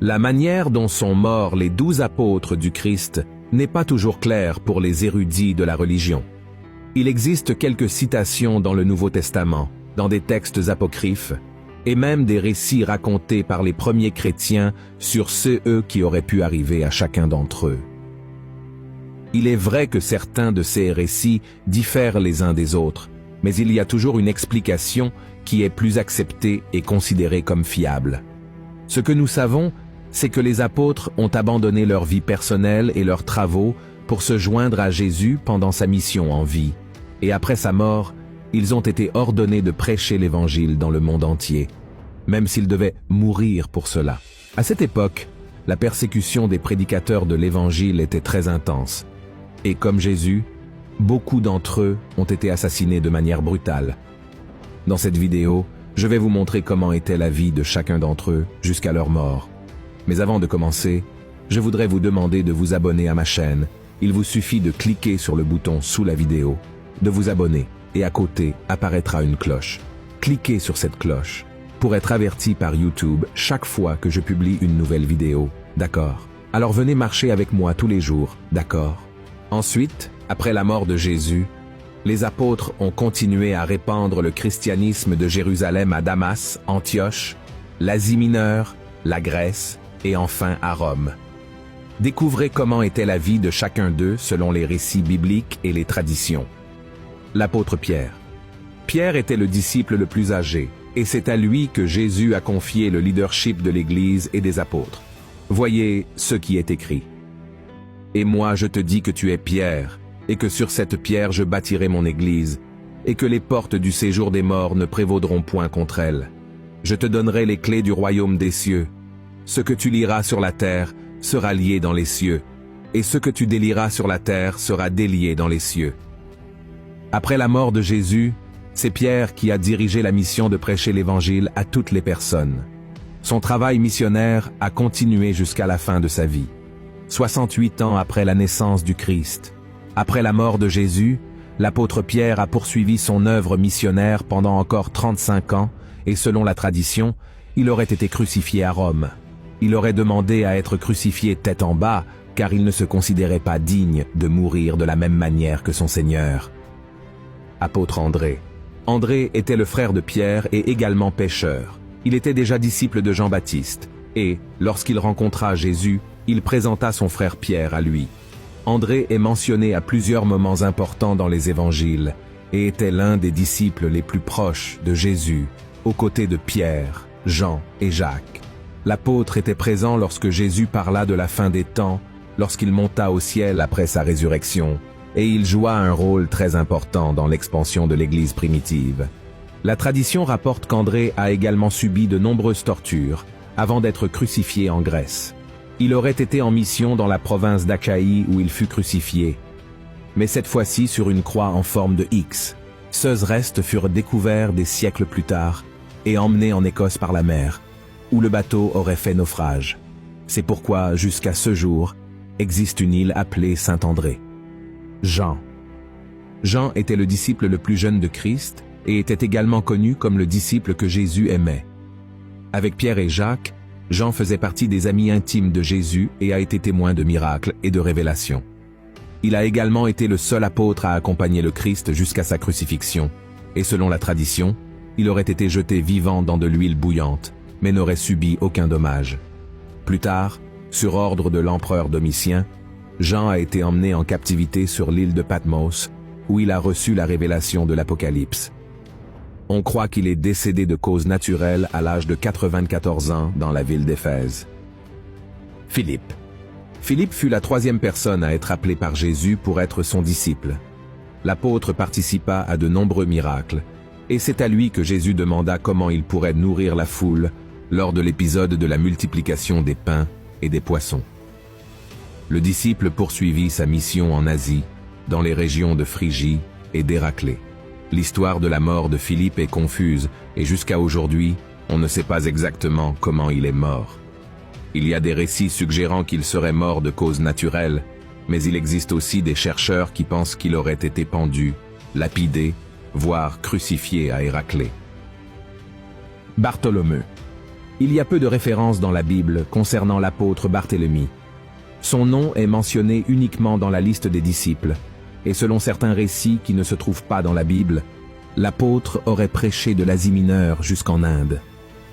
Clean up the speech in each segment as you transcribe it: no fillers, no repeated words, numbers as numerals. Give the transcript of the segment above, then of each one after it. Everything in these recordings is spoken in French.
La manière dont sont morts les 12 apôtres du Christ n'est pas toujours claire pour les érudits de la religion. Il existe quelques citations dans le Nouveau Testament, dans des textes apocryphes, et même des récits racontés par les premiers chrétiens sur eux qui auraient pu arriver à chacun d'entre eux. Il est vrai que certains de ces récits diffèrent les uns des autres, mais il y a toujours une explication qui est plus acceptée et considérée comme fiable. Ce que nous savons, c'est que les apôtres ont abandonné leur vie personnelle et leurs travaux pour se joindre à Jésus pendant sa mission en vie, et après sa mort, ils ont été ordonnés de prêcher l'Évangile dans le monde entier, même s'ils devaient mourir pour cela. À cette époque, la persécution des prédicateurs de l'Évangile était très intense, et comme Jésus, beaucoup d'entre eux ont été assassinés de manière brutale. Dans cette vidéo, je vais vous montrer comment était la vie de chacun d'entre eux jusqu'à leur mort. Mais avant de commencer, je voudrais vous demander de vous abonner à ma chaîne. Il vous suffit de cliquer sur le bouton sous la vidéo, de vous abonner, et à côté apparaîtra une cloche. Cliquez sur cette cloche pour être averti par YouTube chaque fois que je publie une nouvelle vidéo, d'accord? Alors venez marcher avec moi tous les jours, d'accord? Ensuite, après la mort de Jésus, les apôtres ont continué à répandre le christianisme de Jérusalem à Damas, Antioche, l'Asie mineure, la Grèce et enfin à Rome. Découvrez comment était la vie de chacun d'eux selon les récits bibliques et les traditions. L'apôtre Pierre. Pierre était le disciple le plus âgé, et c'est à lui que Jésus a confié le leadership de l'Église et des apôtres. Voyez ce qui est écrit. « Et moi je te dis que tu es Pierre, et que sur cette pierre je bâtirai mon Église, et que les portes du séjour des morts ne prévaudront point contre elle. Je te donnerai les clés du royaume des cieux. Ce que tu liras sur la terre sera lié dans les cieux, et ce que tu délieras sur la terre sera délié dans les cieux. » Après la mort de Jésus, c'est Pierre qui a dirigé la mission de prêcher l'Évangile à toutes les personnes. Son travail missionnaire a continué jusqu'à la fin de sa vie. 68 ans après la naissance du Christ. Après la mort de Jésus, l'apôtre Pierre a poursuivi son œuvre missionnaire pendant encore 35 ans, et selon la tradition, il aurait été crucifié à Rome. Il aurait demandé à être crucifié tête en bas, car il ne se considérait pas digne de mourir de la même manière que son Seigneur. Apôtre André. André était le frère de Pierre et également pêcheur. Il était déjà disciple de Jean-Baptiste, et, lorsqu'il rencontra Jésus, il présenta son frère Pierre à lui. André est mentionné à plusieurs moments importants dans les évangiles, et était l'un des disciples les plus proches de Jésus, aux côtés de Pierre, Jean et Jacques. L'apôtre était présent lorsque Jésus parla de la fin des temps, lorsqu'il monta au ciel après sa résurrection, et il joua un rôle très important dans l'expansion de l'Église primitive. La tradition rapporte qu'André a également subi de nombreuses tortures avant d'être crucifié en Grèce. Il aurait été en mission dans la province d'Achaïe où il fut crucifié, mais cette fois-ci sur une croix en forme de X. Ces restes furent découverts des siècles plus tard et emmenés en Écosse par la mer, où le bateau aurait fait naufrage. C'est pourquoi, jusqu'à ce jour, existe une île appelée Saint-André. Jean. Jean était le disciple le plus jeune de Christ et était également connu comme le disciple que Jésus aimait. Avec Pierre et Jacques, Jean faisait partie des amis intimes de Jésus et a été témoin de miracles et de révélations. Il a également été le seul apôtre à accompagner le Christ jusqu'à sa crucifixion, et selon la tradition, il aurait été jeté vivant dans de l'huile bouillante, mais n'aurait subi aucun dommage. Plus tard, sur ordre de l'empereur Domitien, Jean a été emmené en captivité sur l'île de Patmos, où il a reçu la révélation de l'Apocalypse. On croit qu'il est décédé de cause naturelle à l'âge de 94 ans dans la ville d'Éphèse. Philippe. Philippe fut la troisième personne à être appelée par Jésus pour être son disciple. L'apôtre participa à de nombreux miracles, et c'est à lui que Jésus demanda comment il pourrait nourrir la foule lors de l'épisode de la multiplication des pains et des poissons. Le disciple poursuivit sa mission en Asie, dans les régions de Phrygie et d'Héraclée. L'histoire de la mort de Philippe est confuse et jusqu'à aujourd'hui, on ne sait pas exactement comment il est mort. Il y a des récits suggérant qu'il serait mort de cause naturelle, mais il existe aussi des chercheurs qui pensent qu'il aurait été pendu, lapidé, voire crucifié à Héraclée. Bartholomew. Il y a peu de références dans la Bible concernant l'apôtre Barthélemy. Son nom est mentionné uniquement dans la liste des disciples, et selon certains récits qui ne se trouvent pas dans la Bible, l'apôtre aurait prêché de l'Asie mineure jusqu'en Inde.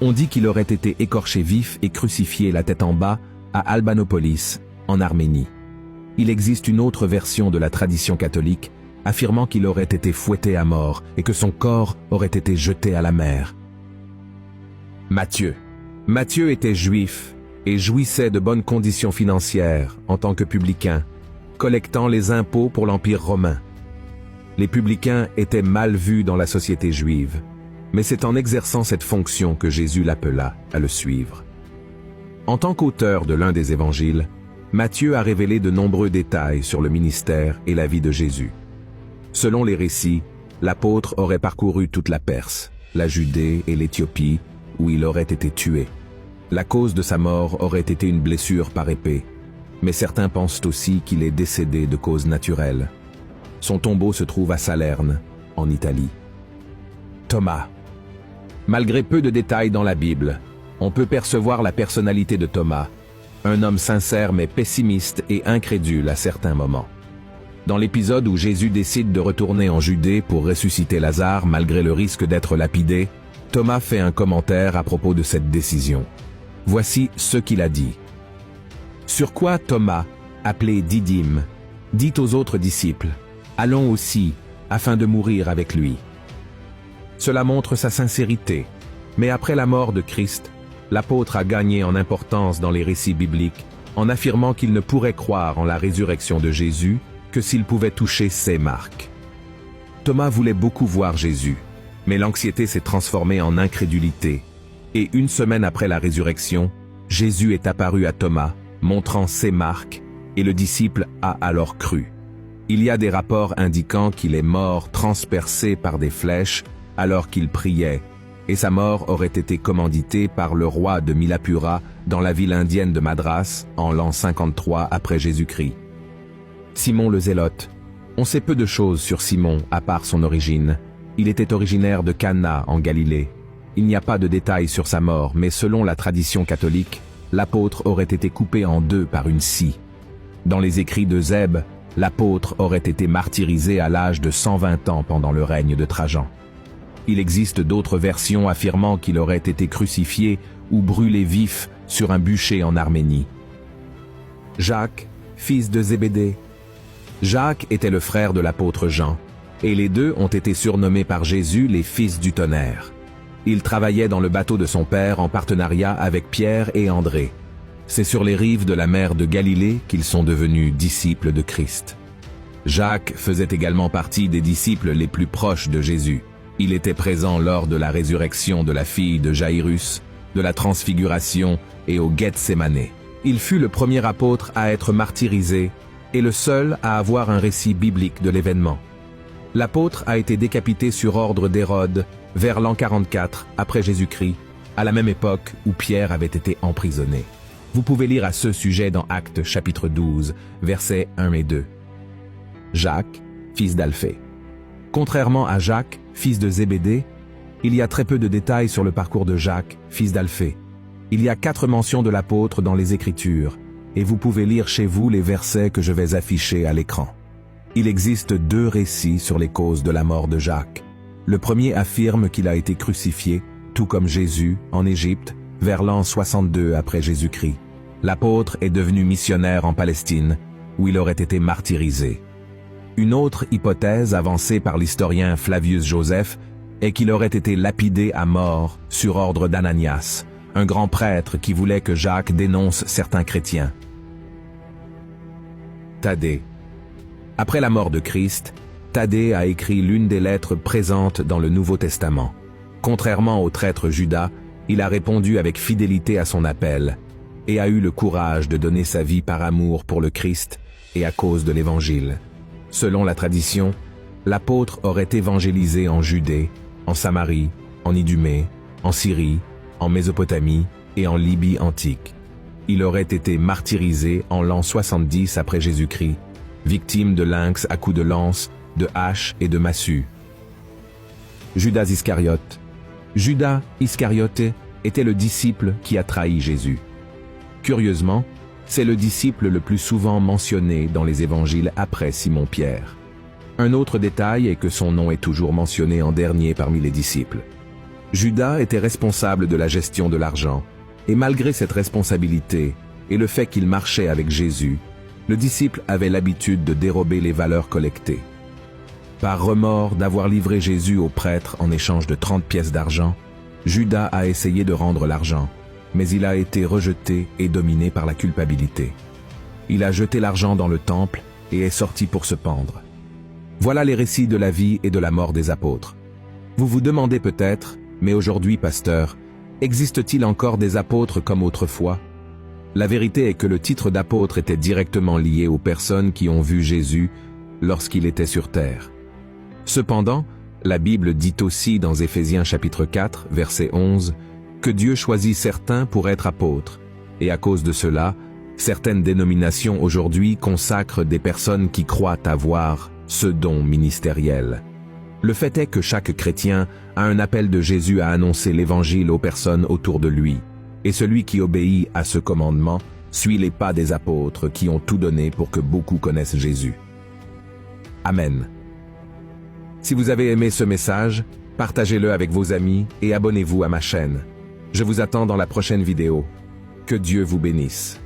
On dit qu'il aurait été écorché vif et crucifié la tête en bas à Albanopolis, en Arménie. Il existe une autre version de la tradition catholique affirmant qu'il aurait été fouetté à mort et que son corps aurait été jeté à la mer. Matthieu. Matthieu était juif et jouissait de bonnes conditions financières en tant que publicain, collectant les impôts pour l'Empire romain. Les publicains étaient mal vus dans la société juive, mais c'est en exerçant cette fonction que Jésus l'appela à le suivre. En tant qu'auteur de l'un des évangiles, Matthieu a révélé de nombreux détails sur le ministère et la vie de Jésus. Selon les récits, l'apôtre aurait parcouru toute la Perse, la Judée et l'Éthiopie, où il aurait été tué. La cause de sa mort aurait été une blessure par épée, mais certains pensent aussi qu'il est décédé de cause naturelle. Son tombeau se trouve à Salerne, en Italie. Thomas. Malgré peu de détails dans la Bible, on peut percevoir la personnalité de Thomas, un homme sincère mais pessimiste et incrédule à certains moments. Dans l'épisode où Jésus décide de retourner en Judée pour ressusciter Lazare malgré le risque d'être lapidé, Thomas fait un commentaire à propos de cette décision. Voici ce qu'il a dit. Sur quoi Thomas, appelé Didyme, dit aux autres disciples, « Allons aussi, afin de mourir avec lui. » Cela montre sa sincérité, mais après la mort de Christ, l'apôtre a gagné en importance dans les récits bibliques en affirmant qu'il ne pourrait croire en la résurrection de Jésus que s'il pouvait toucher ses marques. Thomas voulait beaucoup voir Jésus, mais l'anxiété s'est transformée en incrédulité, et une semaine après la résurrection, Jésus est apparu à Thomas, montrant ses marques, et le disciple a alors cru. Il y a des rapports indiquant qu'il est mort transpercé par des flèches alors qu'il priait, et sa mort aurait été commanditée par le roi de Milapura dans la ville indienne de Madras en l'an 53 après Jésus-Christ. Simon le Zélote. On sait peu de choses sur Simon à part son origine. Il était originaire de Cana en Galilée. Il n'y a pas de détails sur sa mort, mais selon la tradition catholique, l'apôtre aurait été coupé en deux par une scie. Dans les écrits de Zèbe, l'apôtre aurait été martyrisé à l'âge de 120 ans pendant le règne de Trajan. Il existe d'autres versions affirmant qu'il aurait été crucifié ou brûlé vif sur un bûcher en Arménie. Jacques, fils de Zébédée. Jacques était le frère de l'apôtre Jean, et les deux ont été surnommés par Jésus les fils du tonnerre. Ils travaillaient dans le bateau de son père en partenariat avec Pierre et André. C'est sur les rives de la mer de Galilée qu'ils sont devenus disciples de Christ. Jacques faisait également partie des disciples les plus proches de Jésus. Il était présent lors de la résurrection de la fille de Jaïrus, de la transfiguration et au Gethsémané. Il fut le premier apôtre à être martyrisé et le seul à avoir un récit biblique de l'événement. L'apôtre a été décapité sur ordre d'Hérode vers l'an 44 après Jésus-Christ, à la même époque où Pierre avait été emprisonné. Vous pouvez lire à ce sujet dans Actes chapitre 12, versets 1 et 2. Jacques, fils d'Alphée. Contrairement à Jacques, fils de Zébédée, il y a très peu de détails sur le parcours de Jacques, fils d'Alphée. Il y a 4 mentions de l'apôtre dans les Écritures, et vous pouvez lire chez vous les versets que je vais afficher à l'écran. Il existe 2 récits sur les causes de la mort de Jacques. Le premier affirme qu'il a été crucifié, tout comme Jésus, en Égypte, vers l'an 62 après Jésus-Christ. L'apôtre est devenu missionnaire en Palestine, où il aurait été martyrisé. Une autre hypothèse avancée par l'historien Flavius Joseph est qu'il aurait été lapidé à mort sur ordre d'Ananias, un grand prêtre qui voulait que Jacques dénonce certains chrétiens. Thaddée. Après la mort de Christ, Thaddée a écrit l'une des lettres présentes dans le Nouveau Testament. Contrairement au traître Judas, il a répondu avec fidélité à son appel et a eu le courage de donner sa vie par amour pour le Christ et à cause de l'Évangile. Selon la tradition, l'apôtre aurait évangélisé en Judée, en Samarie, en Idumée, en Syrie, en Mésopotamie et en Libye antique. Il aurait été martyrisé en l'an 70 après Jésus-Christ, victime de lynx à coups de lance, de hache et de massue. Judas Iscariote. Judas Iscariote était le disciple qui a trahi Jésus. Curieusement, c'est le disciple le plus souvent mentionné dans les évangiles après Simon-Pierre. Un autre détail est que son nom est toujours mentionné en dernier parmi les disciples. Judas était responsable de la gestion de l'argent, et malgré cette responsabilité et le fait qu'il marchait avec Jésus, le disciple avait l'habitude de dérober les valeurs collectées. Par remords d'avoir livré Jésus au prêtre en échange de 30 pièces d'argent, Judas a essayé de rendre l'argent, mais il a été rejeté et dominé par la culpabilité. Il a jeté l'argent dans le temple et est sorti pour se pendre. Voilà les récits de la vie et de la mort des apôtres. Vous vous demandez peut-être, mais aujourd'hui, pasteur, existe-t-il encore des apôtres comme autrefois? La vérité est que le titre d'apôtre était directement lié aux personnes qui ont vu Jésus lorsqu'il était sur terre. Cependant, la Bible dit aussi dans Éphésiens chapitre 4, verset 11, que Dieu choisit certains pour être apôtres, et à cause de cela, certaines dénominations aujourd'hui consacrent des personnes qui croient avoir ce don ministériel. Le fait est que chaque chrétien a un appel de Jésus à annoncer l'évangile aux personnes autour de lui, et celui qui obéit à ce commandement suit les pas des apôtres qui ont tout donné pour que beaucoup connaissent Jésus. Amen. Si vous avez aimé ce message, partagez-le avec vos amis et abonnez-vous à ma chaîne. Je vous attends dans la prochaine vidéo. Que Dieu vous bénisse.